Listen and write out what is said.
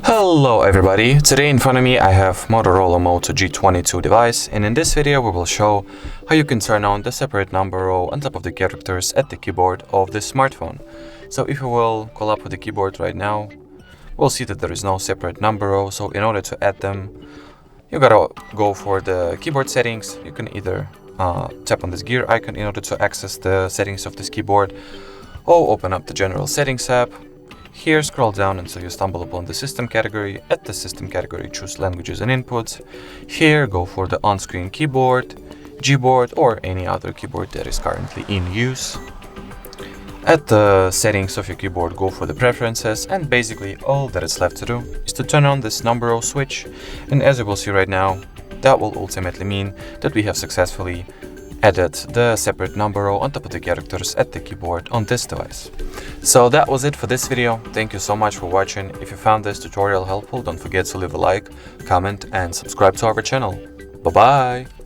Hello everybody, today in front of me I have Motorola Moto G22 device, and in this video we will show how you can turn on the separate number row on top of the characters at the keyboard of this smartphone. So if you will call up with the keyboard right now, we'll see that there is no separate number row, so in order to add them, you gotta go for the keyboard settings. You can either tap on this gear icon in order to access the settings of this keyboard, or open up the general settings app. Here, scroll down until you stumble upon the system category. At the system category, choose languages and inputs. Here, go for the on-screen keyboard, Gboard, or any other keyboard that is currently in use. At the settings of your keyboard, go for the preferences, and basically all that is left to do is to turn on this number row switch. And as you will see right now, that will ultimately mean that we have successfully added the separate number row on top of the characters at the keyboard on this device. So that was it for this video. Thank you so much for watching. If you found this tutorial helpful, don't forget to leave a like, comment and subscribe to our channel. Bye bye!